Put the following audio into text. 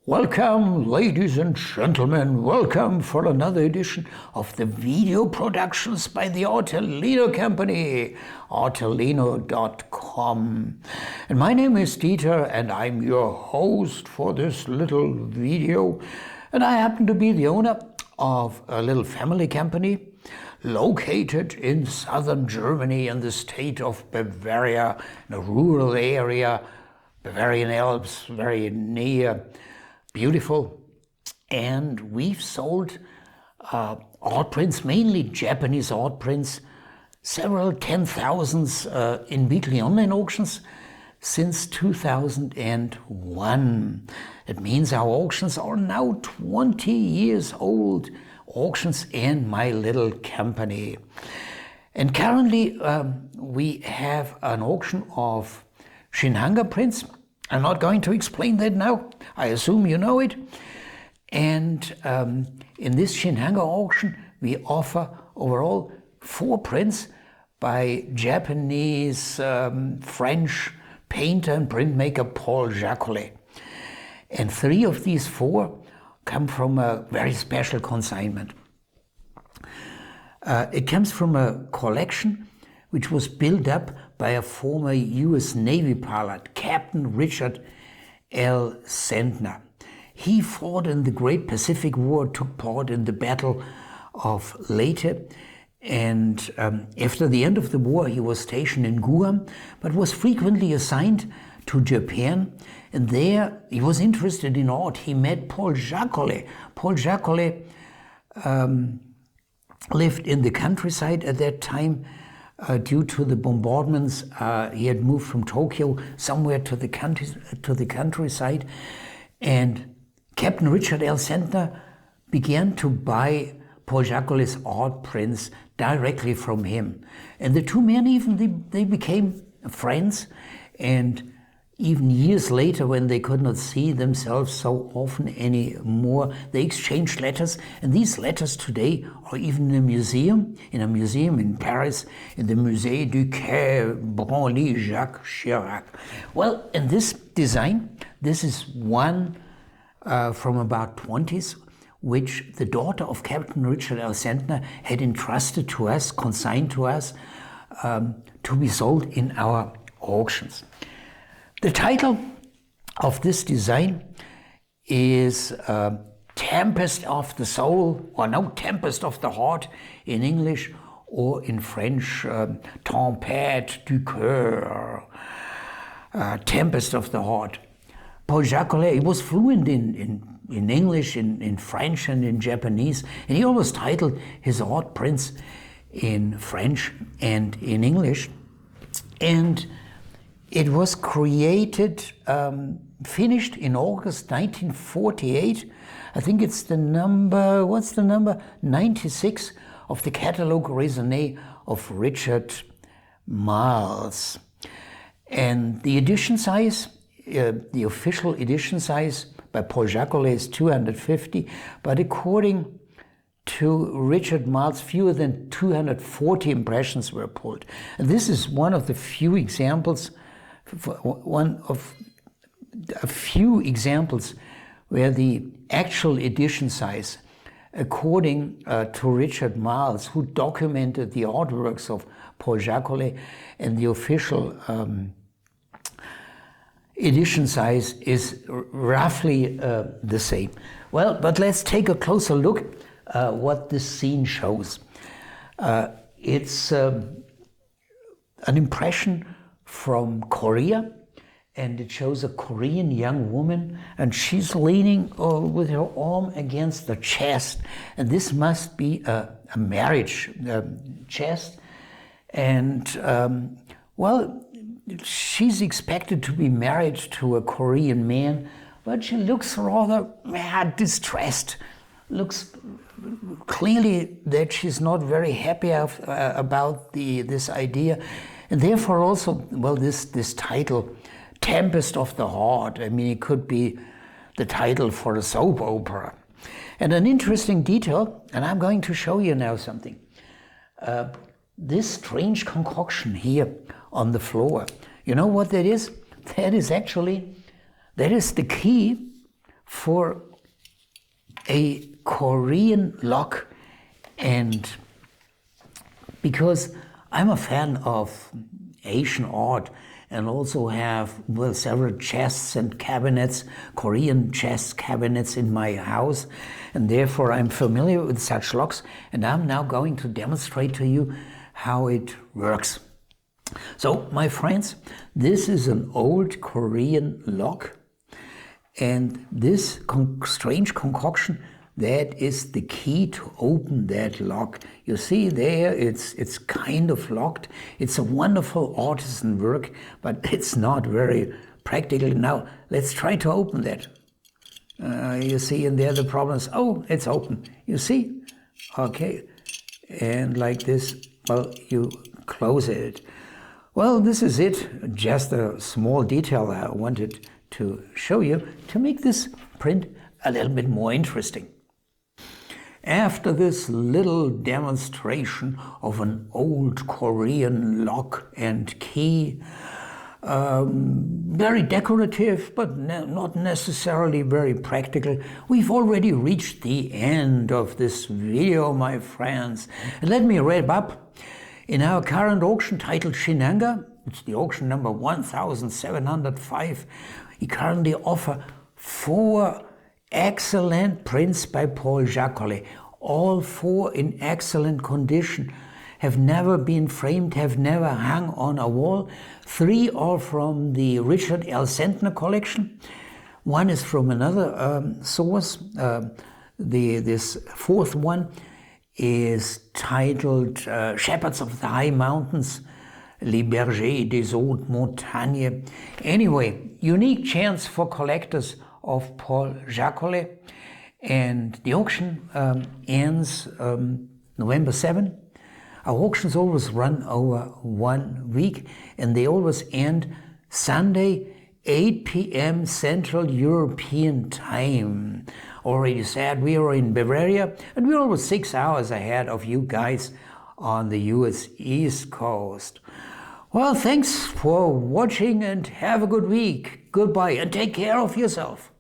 Welcome, ladies and gentlemen. Welcome for another edition of the video productions by the Artelino company, artelino.com. And my name is Dieter, and I'm your host for this little video. And I happen to be the owner of a little family company located in southern Germany in the state of Bavaria, in a rural area, Bavarian Alps, very near. Beautiful. And we've sold art prints, mainly Japanese art prints, several 10,000s in weekly online auctions since 2001. It means our auctions are now 20 years old, auctions and my little company. And currently we have an auction of Shinhanga prints. I'm not going to explain that now. I assume you know it. And in this Shinhanga auction, we offer overall 4 prints by Japanese, French painter and printmaker Paul Jacoulet. And 3 of these 4 come from a very special consignment. It comes from a collection which was built up by a former US Navy pilot, Captain Richard L. Sentner. He fought in the Great Pacific War, took part in the Battle of Leyte, and after the end of the war he was stationed in Guam, but was frequently assigned to Japan, and there he was interested in art. He met Paul Jacoulet. Paul Jacoulet lived in the countryside at that time. Due to the bombardments, he had moved from Tokyo somewhere to the countryside, and Captain Richard L. Sentner began to buy Paul Jacoulet's art prints directly from him. And the two men they became friends, and even years later, when they could not see themselves so often anymore, they exchanged letters, and these letters today are even in a museum in Paris, in the Musée du Coeur, Branly Jacques Chirac. Well, in this design, this is one from about 20s, which the daughter of Captain Richard L. Sentner had entrusted to us, consigned to us, to be sold in our auctions. The title of this design is Tempest of the Soul, or no, Tempest of the Heart in English, or in French, Tempete du Coeur, Tempest of the Heart. Paul Jacoulet, he was fluent in English, in French, and in Japanese, and he always titled his art prints in French and in English. And it was created, finished in August 1948. I think it's the number, 96 of the catalogue raisonné of Richard Marles. And the edition size, the official edition size by Paul Jacoulet is 250, but according to Richard Marles, fewer than 240 impressions were pulled. And this is one of the few examples where the actual edition size, according to Richard Marles, who documented the artworks of Paul Jacoulet, and the official edition size is roughly the same. Well, but let's take a closer look what this scene shows. It's an impression from Korea, and it shows a Korean young woman, and she's leaning with her arm against the chest, and this must be a marriage chest, and well, she's expected to be married to a Korean man, but she looks rather distressed, looks clearly that she's not very happy about this idea. And therefore also, well, this title, Tempest of the Heart, I mean, it could be the title for a soap opera. And an interesting detail, and I'm going to show you now something. This strange concoction here on the floor, you know what that is? That is the key for a Korean lock, and because I'm a fan of Asian art and also have several chests and cabinets, Korean chest cabinets in my house, and therefore I'm familiar with such locks, and I'm now going to demonstrate to you how it works. So, my friends, this is an old Korean lock, and this strange concoction, that is the key to open that lock. You see there, it's kind of locked. It's a wonderful artisan work, but it's not very practical. Now, let's try to open that. You see in there the problem is, oh, it's open. You see? Okay. And like this, well, you close it. Well, this is it. Just a small detail I wanted to show you to make this print a little bit more interesting. After this little demonstration of an old Korean lock and key, very decorative, but not necessarily very practical, we've already reached the end of this video, my friends. And let me wrap up. In our current auction titled Shinanga, it's the auction number 1705, we currently offer 4 excellent prints by Paul Jacoulet. All 4 in excellent condition, have never been framed, have never hung on a wall. 3 are from the Richard L. Sentner collection. 1 is from another source. This 4th one is titled Shepherds of the High Mountains, Les Bergers des Hautes Montagnes. Anyway, unique chance for collectors of Paul Jacoulet. And the auction ends November 7. Our auctions always run over 1 week, and they always end Sunday, 8 p.m. Central European Time. Already said, we are in Bavaria, and we're almost 6 hours ahead of you guys on the US East Coast. Well, thanks for watching and have a good week. Goodbye and take care of yourself.